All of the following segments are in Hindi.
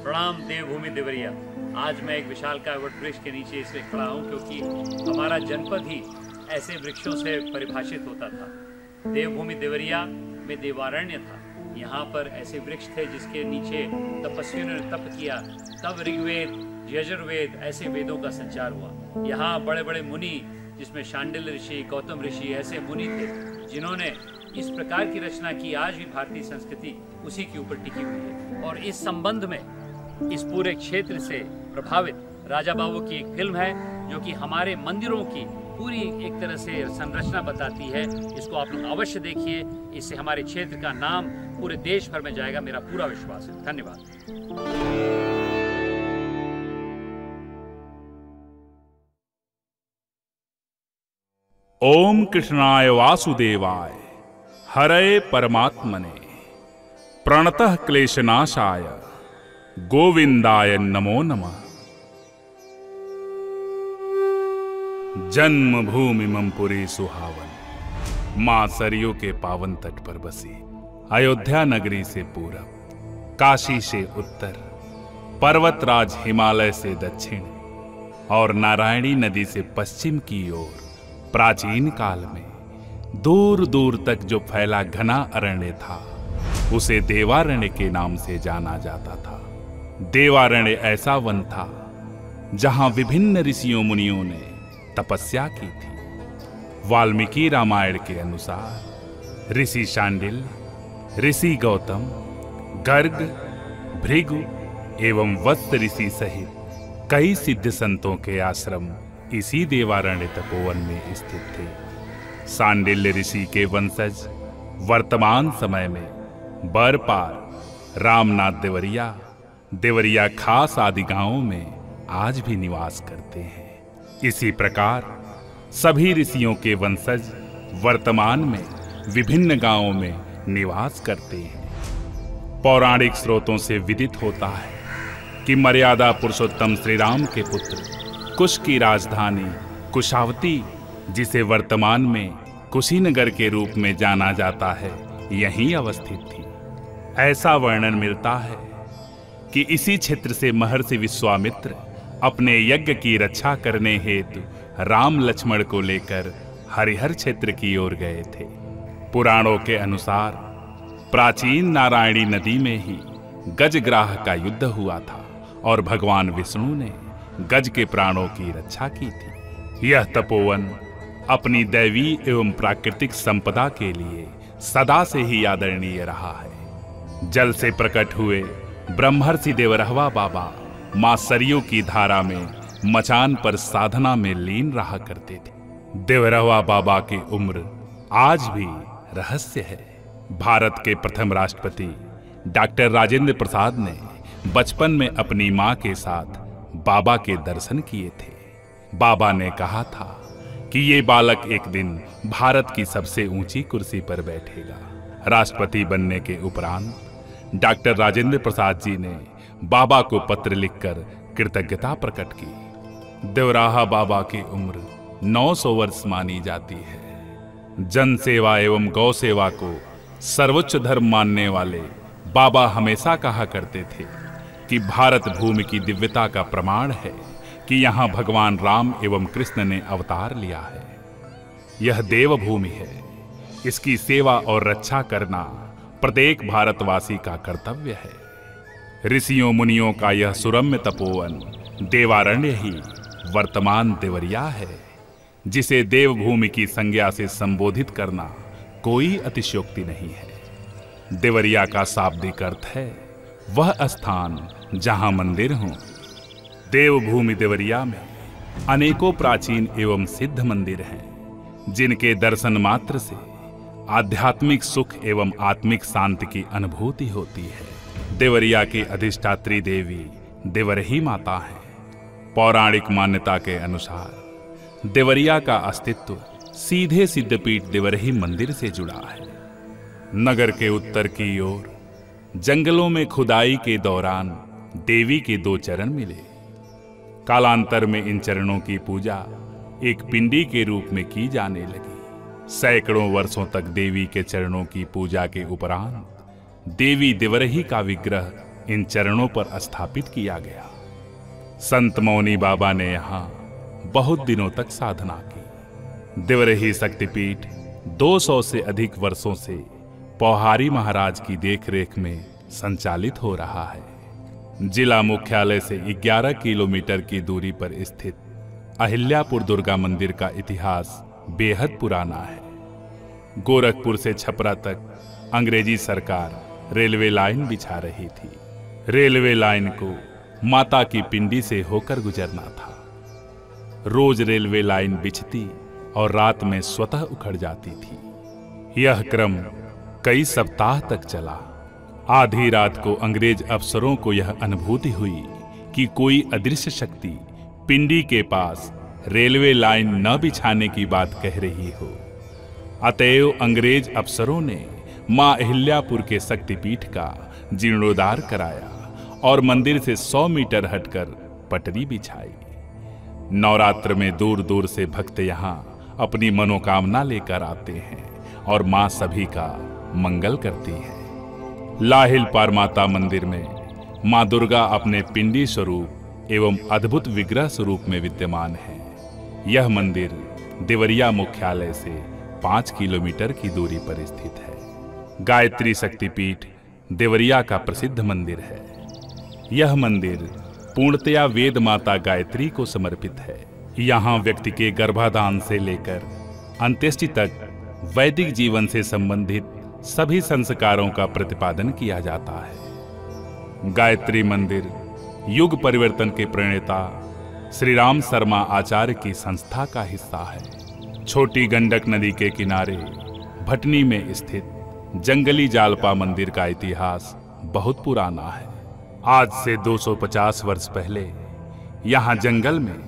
प्रणाम देवभूमि देवरिया। आज मैं एक विशालकाय वट वृक्ष के नीचे इसलिए खड़ा हूँ क्योंकि हमारा जनपद ही ऐसे वृक्षों से परिभाषित होता था। देवभूमि देवरिया में देवारण्य था। यहाँ पर ऐसे वृक्ष थे जिसके नीचे तपस्वियों ने तप किया, तब ऋग्वेद, यजुर्वेद ऐसे वेदों का संचार हुआ। यहाँ बड़े बड़े मुनि, जिसमें शांडिल्य ऋषि, गौतम ऋषि ऐसे मुनि थे जिन्होंने इस प्रकार की रचना की। आज भी भारतीय संस्कृति उसी के ऊपर टिकी हुई है। और इस संबंध में इस पूरे क्षेत्र से प्रभावित राजा बाबू की एक फिल्म है जो कि हमारे मंदिरों की पूरी एक तरह से संरचना बताती है। इसको आप लोग अवश्य देखिए। इससे हमारे क्षेत्र का नाम पूरे देश भर में जाएगा, मेरा पूरा विश्वास है। धन्यवाद। ओम कृष्णाय वासुदेवाय हरे परमात्मने प्रणतः क्लेशनाशाय गोविंदाय नमो नमः। जन्मभूमि मम पुरी सुहावन, मां सरयू के पावन तट पर बसी। अयोध्या नगरी से पूरब, काशी से उत्तर, पर्वतराज हिमालय से दक्षिण और नारायणी नदी से पश्चिम की ओर प्राचीन काल में दूर दूर तक जो फैला घना अरण्य था उसे देवारण्य के नाम से जाना जाता था। देवारण्य ऐसा वन था जहां विभिन्न ऋषियों मुनियों ने तपस्या की थी। वाल्मीकि रामायण के अनुसार ऋषि शांडिल्य, ऋषि गौतम, गर्ग, भृगु एवं वत्स ऋषि सहित कई सिद्ध संतों के आश्रम इसी देवारण्य तपोवन में स्थित थे। शांडिल्य ऋषि के वंशज वर्तमान समय में बरपार, रामनाथ देवरिया, देवरिया खास आदि गांवों में आज भी निवास करते हैं। इसी प्रकार सभी ऋषियों के वंशज वर्तमान में विभिन्न गांवों में निवास करते हैं। पौराणिक स्रोतों से विदित होता है कि मर्यादा पुरुषोत्तम श्री राम के पुत्र कुश की राजधानी कुशावती, जिसे वर्तमान में कुशीनगर के रूप में जाना जाता है, यहीं अवस्थित थी। ऐसा वर्णन मिलता है कि इसी क्षेत्र से महर्षि विश्वामित्र अपने यज्ञ की रक्षा करने हेतु राम लक्ष्मण को लेकर हरिहर क्षेत्र की ओर गए थे। पुराणों के अनुसार प्राचीन नारायणी नदी में ही गजग्राह का युद्ध हुआ था और भगवान विष्णु ने गज के प्राणों की रक्षा की थी। यह तपोवन अपनी दैवी एवं प्राकृतिक संपदा के लिए सदा से ही आदरणीय रहा है। जल से प्रकट हुए ब्रह्मर्षि देवरहवा बाबा मां सरयू की धारा में मचान पर साधना में लीन रहा करते थे। देवरहवा बाबा की उम्र आज भी रहस्य है। भारत के प्रथम राष्ट्रपति डॉक्टर राजेंद्र प्रसाद ने बचपन में अपनी मां के साथ बाबा के दर्शन किए थे। बाबा ने कहा था कि ये बालक एक दिन भारत की सबसे ऊंची कुर्सी पर बैठेगा। राष्ट्रपति बनने के उपरांत डॉक्टर राजेंद्र प्रसाद जी ने बाबा को पत्र लिखकर कृतज्ञता प्रकट की। देवराहा बाबा की उम्र 900 वर्ष मानी जाती है। जन सेवा एवं गौ सेवा को सर्वोच्च धर्म मानने वाले बाबा हमेशा कहा करते थे कि भारत भूमि की दिव्यता का प्रमाण है कि यहाँ भगवान राम एवं कृष्ण ने अवतार लिया है। यह देवभूमि है। इसकी सेवा और रक्षा करना प्रत्येक भारतवासी का कर्तव्य है। ऋषियों मुनियों का यह सुरम्य तपोवन देवारण्य ही वर्तमान देवरिया है, जिसे देवभूमि की संज्ञा से संबोधित करना कोई अतिशयोक्ति नहीं है। देवरिया का शाब्दिक अर्थ है वह स्थान जहां मंदिर हों। देवभूमि देवरिया में अनेकों प्राचीन एवं सिद्ध मंदिर हैं, जिनके दर्शन मात्र से आध्यात्मिक सुख एवं आत्मिक शांति की अनुभूति होती है। देवरिया की अधिष्ठात्री देवी देवरही माता है। पौराणिक मान्यता के अनुसार देवरिया का अस्तित्व सीधे सिद्धपीठ देवरही मंदिर से जुड़ा है। नगर के उत्तर की ओर जंगलों में खुदाई के दौरान देवी के 2 चरण मिले। कालांतर में इन चरणों की पूजा एक पिंडी के रूप में की जाने लगी। सैकड़ों वर्षों तक देवी के चरणों की पूजा के उपरांत देवी देवरही का विग्रह इन चरणों पर स्थापित किया गया। संत मौनी बाबा ने यहाँ बहुत दिनों तक साधना की। देवरही शक्तिपीठ 200 से अधिक वर्षों से पौहारी महाराज की देखरेख में संचालित हो रहा है। जिला मुख्यालय से 11 किलोमीटर की दूरी पर स्थित अहिल्यापुर दुर्गा मंदिर का इतिहास बेहद पुराना है। गोरखपुर से छपरा तक अंग्रेजी सरकार रेलवे लाइन बिछा रही थी। रेलवे लाइन को माता की पिंडी से होकर गुजरना था। रोज रेलवे लाइन बिछती और रात में स्वतः उखड़ जाती थी। यह क्रम कई सप्ताह तक चला। आधी रात को अंग्रेज अफसरों को यह अनुभूति हुई कि कोई अदृश्य शक्ति पिंडी के पास रेलवे लाइन न बिछाने की बात कह रही हो। अतएव अंग्रेज अफसरों ने मां अहिल्यापुर के शक्तिपीठ का जीर्णोद्धार कराया और मंदिर से 100 मीटर हटकर पटरी बिछाई। नवरात्र में दूर दूर से भक्त यहाँ अपनी मनोकामना लेकर आते हैं और मां सभी का मंगल करती है। लाहिल पार माता मंदिर में मां दुर्गा अपने पिंडी स्वरूप एवं अद्भुत विग्रह स्वरूप में विद्यमान है। यह मंदिर देवरिया मुख्यालय से 5 किलोमीटर की दूरी पर स्थित है। गायत्री शक्तिपीठ देवरिया का प्रसिद्ध मंदिर है। यह मंदिर पूर्णतया वेद माता गायत्री को समर्पित है। यहाँ व्यक्ति के गर्भाधान से लेकर अंत्येष्टि तक वैदिक जीवन से संबंधित सभी संस्कारों का प्रतिपादन किया जाता है। गायत्री मंदिर युग परिवर्तन के प्रणेता श्री राम शर्मा आचार्य की संस्था का हिस्सा है। छोटी गंडक नदी के किनारे भटनी में स्थित जंगली जालपा मंदिर का इतिहास बहुत पुराना है। आज से 250 वर्ष पहले यहाँ जंगल में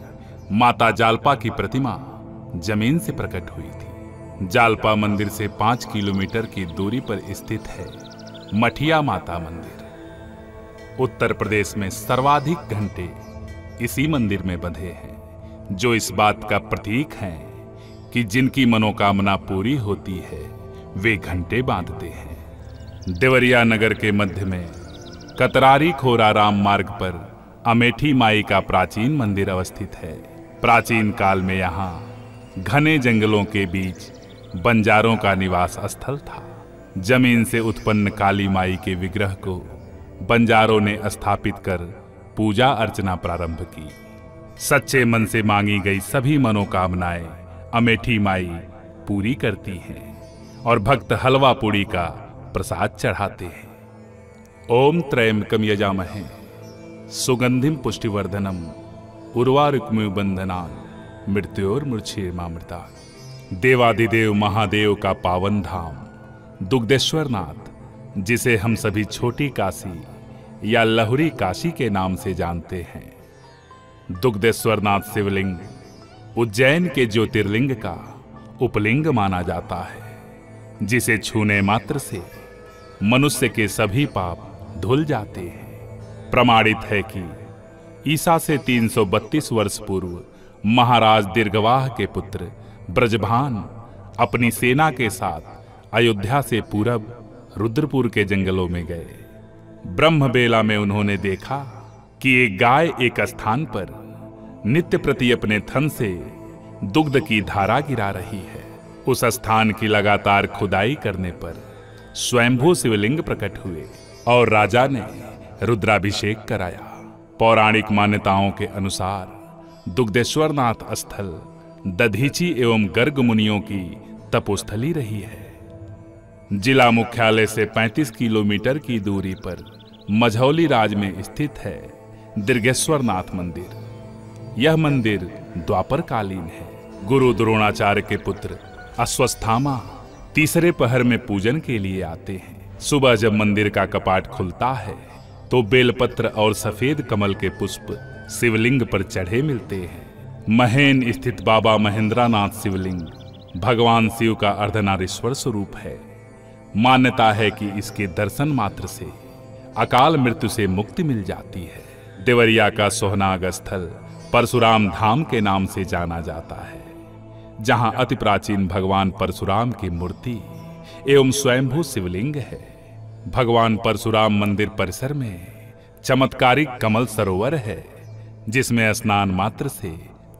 माता जालपा की प्रतिमा जमीन से प्रकट हुई थी। जालपा मंदिर से 5 किलोमीटर की दूरी पर स्थित है मठिया माता मंदिर। उत्तर प्रदेश में सर्वाधिक घंटे इसी मंदिर में बंधे हैं, जो इस बात का प्रतीक हैं कि जिनकी मनोकामना पूरी होती है वे घंटे बांधते हैं। देवरिया नगर के मध्य में कतरारी खोराराम मार्ग पर अमेठी माई का प्राचीन मंदिर अवस्थित है। प्राचीन काल में यहाँ घने जंगलों के बीच बंजारों का निवास स्थल था। जमीन से उत्पन्न काली माई के विग्रह को बंजारों ने स्थापित कर पूजा अर्चना प्रारंभ की। सच्चे मन से मांगी गई सभी मनोकामनाएं अमेठी माई पूरी करती हैं और भक्त हलवा पूड़ी का प्रसाद चढ़ाते हैं। ओम यजामहे सुगंधिम पुष्टिवर्धनम उर्वारुकमिव बंधनान् मृत्योर्मुक्षीर्मामृता। देवादिदेव महादेव का पावन धाम दुग्धेश्वर नाथ, जिसे हम सभी छोटी काशी या लहुरी काशी के नाम से जानते हैं। दुग्धेश्वर नाथ शिवलिंग उज्जैन के ज्योतिर्लिंग का उपलिंग माना जाता है, जिसे छूने मात्र से मनुष्य के सभी पाप धुल जाते हैं। प्रमाणित है कि ईसा से 332 वर्ष पूर्व महाराज दीर्घवाह के पुत्र ब्रजभान अपनी सेना के साथ अयोध्या से पूरब रुद्रपुर के जंगलों में गए। ब्रह्मबेला में उन्होंने देखा कि एक गाय एक स्थान पर नित्य प्रति अपने थन से दुग्ध की धारा गिरा रही है। उस स्थान की लगातार खुदाई करने पर स्वयंभू शिवलिंग प्रकट हुए और राजा ने रुद्राभिषेक कराया। पौराणिक मान्यताओं के अनुसार दुग्धेश्वर नाथ स्थल दधीची एवं गर्ग मुनियों की तपोस्थली रही है। जिला मुख्यालय से 35 किलोमीटर की दूरी पर मझौली राज में स्थित है दीर्घेश्वर नाथ मंदिर। यह मंदिर द्वापर कालीन है। गुरु द्रोणाचार्य के पुत्र अश्वस्थामा तीसरे पहर में पूजन के लिए आते हैं। सुबह जब मंदिर का कपाट खुलता है तो बेलपत्र और सफेद कमल के पुष्प शिवलिंग पर चढ़े मिलते हैं। महेन स्थित बाबा महेंद्रनाथ शिवलिंग भगवान शिव का अर्धनारीश्वर स्वरूप है। मान्यता है कि इसके दर्शन मात्र से अकाल मृत्यु से मुक्ति मिल जाती है। देवरिया का सोहनाग स्थल परशुराम धाम के नाम से जाना जाता है, जहां अति प्राचीन भगवान परशुराम की मूर्ति एवं स्वयंभू शिवलिंग है। भगवान परशुराम मंदिर परिसर में चमत्कारिक कमल सरोवर है, जिसमें स्नान मात्र से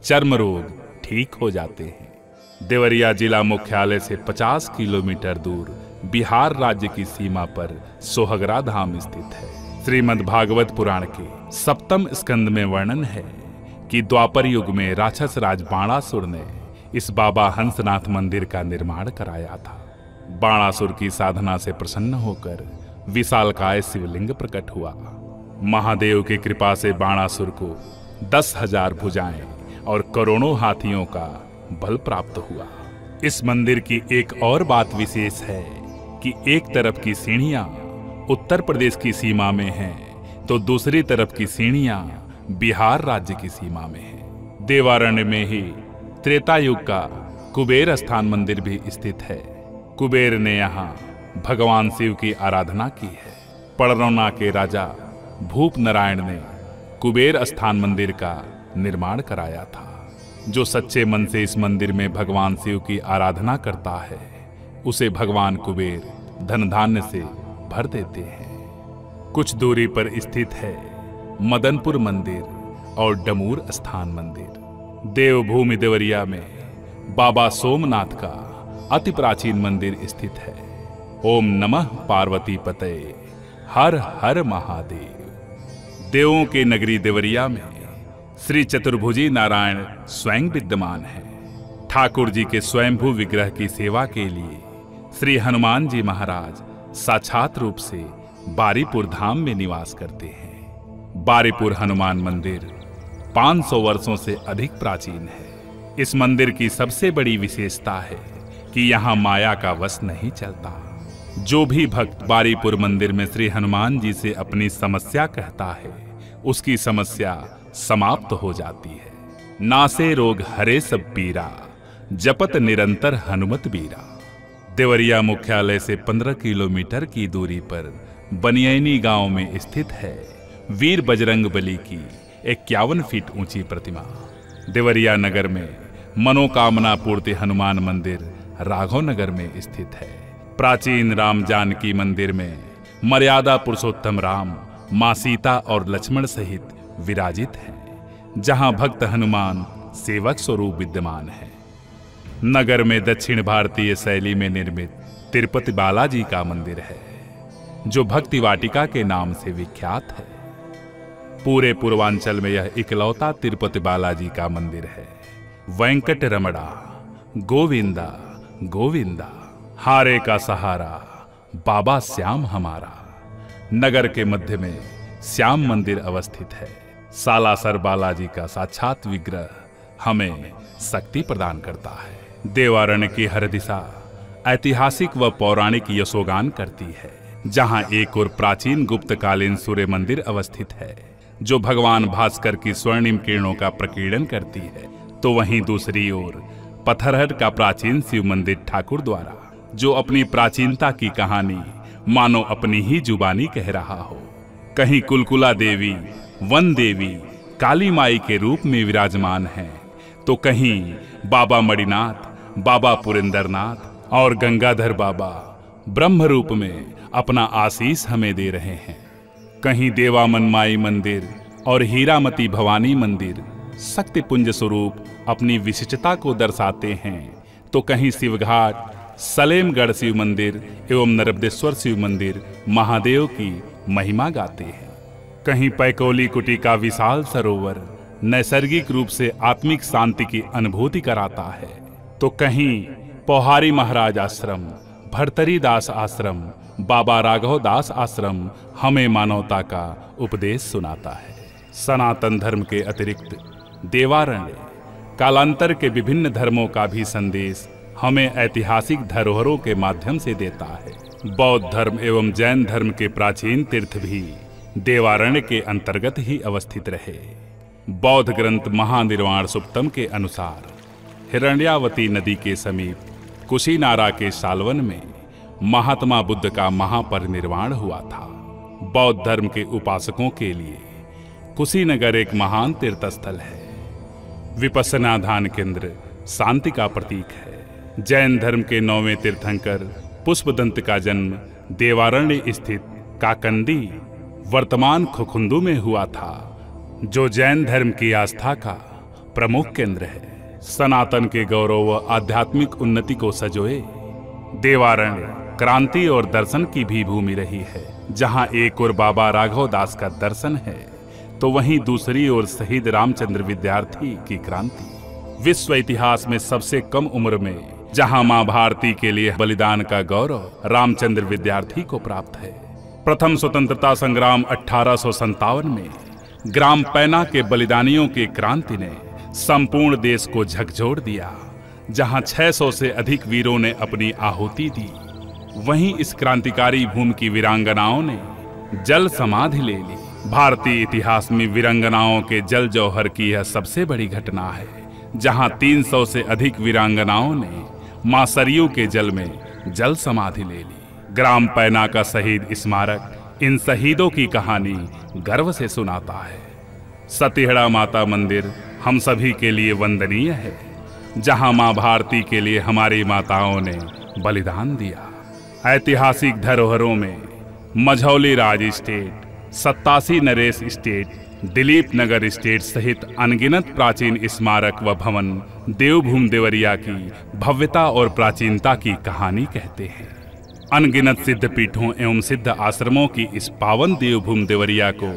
चर्म रोग ठीक हो जाते हैं। देवरिया जिला मुख्यालय से 50 किलोमीटर दूर बिहार राज्य की सीमा पर सोहगरा धाम स्थित है। श्रीमद् भागवत पुराण के 7वें स्कंद में वर्णन है कि द्वापर युग में राक्षस राज बाणासुर ने इस बाबा हंसनाथ मंदिर का निर्माण कराया था। बाणासुर की साधना से प्रसन्न होकर विशालकाय शिवलिंग प्रकट हुआ। महादेव की कृपा से बाणासुर को 10,000 भुजाएं और करोड़ों हाथियों का बल प्राप्त हुआ। इस मंदिर की एक और बात विशेष है कि एक तरफ की सीढ़ियां उत्तर प्रदेश की सीमा में हैं, तो दूसरी तरफ की सीढ़ियां बिहार राज्य की सीमा में हैं। देवारण्य में ही त्रेता युग का कुबेर स्थान मंदिर भी स्थित है। कुबेर ने यहाँ भगवान शिव की आराधना की है। पड़रौना के राजा भूप नारायण ने कुबेर स्थान मंदिर का निर्माण कराया था। जो सच्चे मन से इस मंदिर में भगवान शिव की आराधना करता है, उसे भगवान कुबेर धन धान्य से भर देते हैं। कुछ दूरी पर स्थित है मदनपुर मंदिर और डमूर स्थान मंदिर। देवभूमि देवरिया में बाबा सोमनाथ का अति प्राचीन मंदिर स्थित है। ओम नमः पार्वती पते, हर हर महादेव। देवों के नगरी देवरिया में श्री चतुर्भुजी नारायण स्वयं विद्यमान है। ठाकुर जी के स्वयंभू विग्रह की सेवा के लिए श्री हनुमान जी महाराज साक्षात रूप से बारीपुर धाम में निवास करते हैं। बारीपुर हनुमान मंदिर 500 वर्षों से अधिक प्राचीन है। इस मंदिर की सबसे बड़ी विशेषता है कि यहाँ माया का वश नहीं चलता। जो भी भक्त बारीपुर मंदिर में श्री हनुमान जी से अपनी समस्या कहता है, उसकी समस्या समाप्त हो जाती है। नासे रोग हरे सब पीरा, जपत निरंतर हनुमत बीरा। देवरिया मुख्यालय से 15 किलोमीटर की दूरी पर बनियानी गांव में स्थित है वीर बजरंग बली की 51 फीट ऊंची प्रतिमा। देवरिया नगर में मनोकामना पूर्ति हनुमान मंदिर राघव नगर में स्थित है। प्राचीन राम जानकी मंदिर में मर्यादा पुरुषोत्तम राम, मां सीता और लक्ष्मण सहित विराजित हैं, जहां भक्त हनुमान सेवक स्वरूप विद्यमान है। नगर में दक्षिण भारतीय शैली में निर्मित तिरुपति बालाजी का मंदिर है, जो भक्ति वाटिका के नाम से विख्यात है। पूरे पूर्वांचल में यह इकलौता तिरुपति बालाजी का मंदिर है। वेंकट रमणा गोविंदा गोविंदा, हारे का सहारा बाबा श्याम हमारा। नगर के मध्य में श्याम मंदिर अवस्थित है। सालासर बालाजी का साक्षात विग्रह हमें शक्ति प्रदान करता है। देवारण्य की हर दिशा ऐतिहासिक व पौराणिक यशोगान करती है। जहां एक ओर प्राचीन गुप्तकालीन सूर्य मंदिर अवस्थित है, जो भगवान भास्कर की स्वर्णिम किरणों का प्रकीर्णन करती है, तो वहीं दूसरी ओर पत्थरहट का प्राचीन शिव मंदिर ठाकुर द्वारा, जो अपनी प्राचीनता की कहानी मानो अपनी ही जुबानी कह रहा हो। कहीं कुलकुला देवी, वन देवी, काली माई के रूप में विराजमान हैं, तो कहीं बाबा मणिनाथ, बाबा पुरेंद्रनाथ और गंगाधर बाबा ब्रह्म रूप में अपना आशीष हमें दे रहे हैं। कहीं देवामन माई मंदिर और हीरामती भवानी मंदिर शक्ति पुंज स्वरूप अपनी विशिष्टता को दर्शाते हैं, तो कहीं शिवघाट, सलेमगढ़ शिव मंदिर एवं नर्मदेश्वर शिव मंदिर महादेव की महिमा गाते हैं। कहीं पैकोली कुटी का विशाल सरोवर नैसर्गिक रूप से आत्मिक शांति की अनुभूति कराता है, तो कहीं पौहारी महाराज आश्रम, भरतरी दास आश्रम, बाबा राघव दास आश्रम हमें मानवता का उपदेश सुनाता है। सनातन धर्म के अतिरिक्त देवारण्य कालांतर के विभिन्न धर्मों का भी संदेश हमें ऐतिहासिक धरोहरों के माध्यम से देता है। बौद्ध धर्म एवं जैन धर्म के प्राचीन तीर्थ भी देवारण्य के अंतर्गत ही अवस्थित रहे। बौद्ध ग्रंथ महानिर्वाण सुप्तम के अनुसार हिरण्यावती नदी के समीप कुशीनारा के सालवन में महात्मा बुद्ध का महापरिनिर्वाण हुआ था। बौद्ध धर्म के उपासकों के लिए कुशीनगर एक महान तीर्थ स्थल है, विपस्सना ध्यान केंद्र, शांति का प्रतीक है। जैन धर्म के 9वें तीर्थंकर पुष्पदंत का जन्म देवारण्य स्थित काकंदी वर्तमान खुखुंदू में हुआ था, जो जैन धर्म की आस्था का प्रमुख केंद्र है। सनातन के गौरव व आध्यात्मिक उन्नति को सजोए देवारण्य क्रांति और दर्शन की भी भूमि रही है, जहां एक ओर बाबा राघव दास का दर्शन है तो वहीं दूसरी ओर शहीद रामचंद्र विद्यार्थी की क्रांति। विश्व इतिहास में सबसे कम उम्र में जहां मां भारती के लिए बलिदान का गौरव रामचंद्र विद्यार्थी को प्राप्त है। प्रथम स्वतंत्रता संग्राम 1857 में ग्राम पैना के बलिदानियों की क्रांति ने संपूर्ण देश को झकझोर दिया, जहां 600 से अधिक वीरों ने अपनी आहुति दी। वहीं इस क्रांतिकारी भूमि की वीरांगनाओं ने जल समाधि ले ली। भारतीय इतिहास में वीरांगनाओं के जल जौहर की यह सबसे बड़ी घटना है, जहां 300 से अधिक वीरांगनाओं ने मां सरयू के जल में जल समाधि ले ली। ग्राम पैना का शहीद स्मारक इन शहीदों की कहानी गर्व से सुनाता है। सतिहड़ा माता मंदिर हम सभी के लिए वंदनीय है, जहां मां भारती के लिए हमारी माताओं ने बलिदान दिया। ऐतिहासिक धरोहरों में मझौली राज स्टेट, 87 नरेश स्टेट, दिलीप नगर स्टेट सहित अनगिनत प्राचीन स्मारक व भवन देवभूमि देवरिया की भव्यता और प्राचीनता की कहानी कहते हैं। अनगिनत सिद्ध पीठों एवं सिद्ध आश्रमों की इस पावन देवभूमि देवरिया को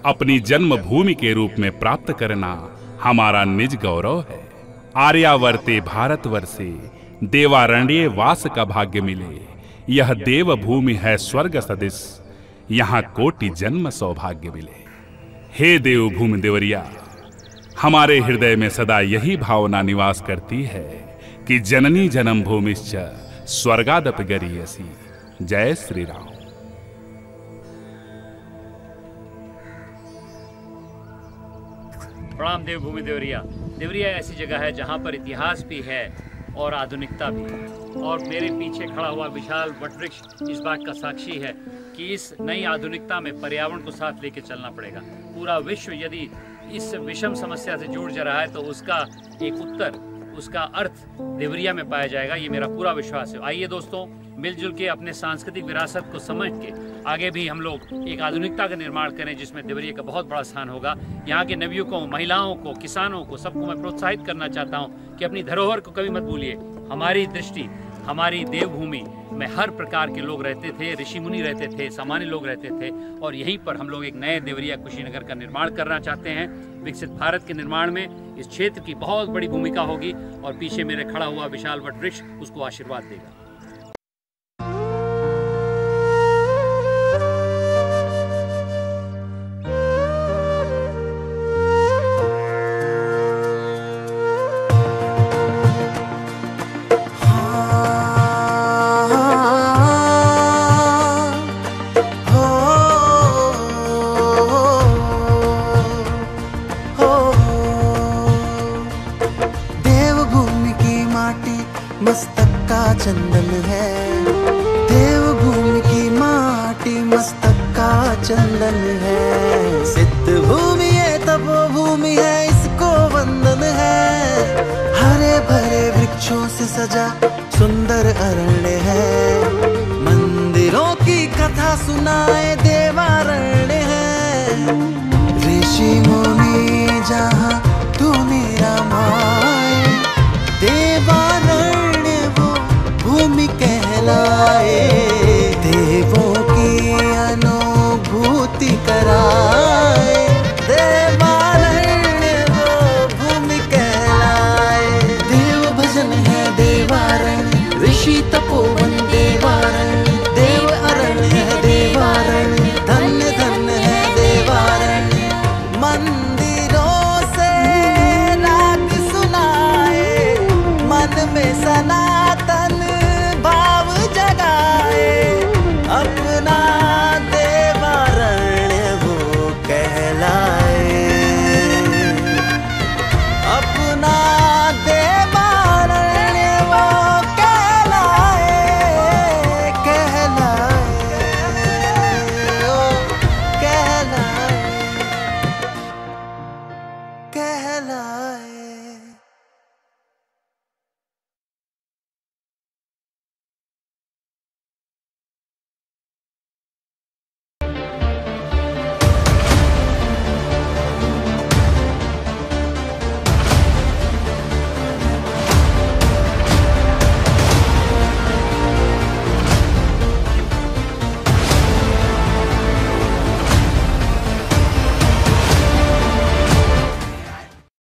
अपनी जन्मभूमि के रूप में प्राप्त करना हमारा निज गौरव है। आर्यावर्ते भारतवर्षे देवारण्ये वास का भाग्य मिले, यह देवभूमि है स्वर्ग सदिश, यहाँ कोटि जन्म सौभाग्य मिले। हे देवभूमि देवरिया, हमारे हृदय में सदा यही भावना निवास करती है कि जननी जन्म भूमिश्च स्वर्गादपि गरीयसी। जय श्री राम। प्रणाम देवभूमि देवरिया। देवरिया ऐसी जगह है जहाँ पर इतिहास भी है और आधुनिकता भी है, और मेरे पीछे खड़ा हुआ विशाल वटवृक्ष इस बात का साक्षी है कि इस नई आधुनिकता में पर्यावरण को साथ लेके चलना पड़ेगा। पूरा विश्व यदि इस विषम समस्या से जुड़ जा रहा है तो उसका एक उत्तर, उसका अर्थ देवरिया में पाया जाएगा, ये मेरा पूरा विश्वास है। आइए दोस्तों, मिलजुल के अपने सांस्कृतिक विरासत को समझ के आगे भी हम लोग एक आधुनिकता का निर्माण करें, जिसमें देवरिया का बहुत बड़ा स्थान होगा। यहाँ के नवयुवकों, महिलाओं को, किसानों को, सबको मैं प्रोत्साहित करना चाहता हूँ कि अपनी धरोहर को कभी मत भूलिए। हमारी दृष्टि, हमारी देवभूमि में हर प्रकार के लोग रहते थे, ऋषि मुनि रहते थे, सामान्य लोग रहते थे, और यहीं पर हम लोग एक नए देवरिया कुशीनगर का निर्माण करना चाहते हैं। विकसित भारत के निर्माण में इस क्षेत्र की बहुत बड़ी भूमिका होगी, और पीछे मेरे खड़ा हुआ विशाल वटवृक्ष उसको आशीर्वाद देगा। मस्तक का चंदन है, देवभूमि की माटी मस्तक का चंदन है। सिद्ध भूमि है, तपोभूमि है, इसको वंदन है। हरे भरे वृक्षों से सजा सुंदर अरण्य है, मंदिरों की कथा सुनाए देवारण्य है। ऋषि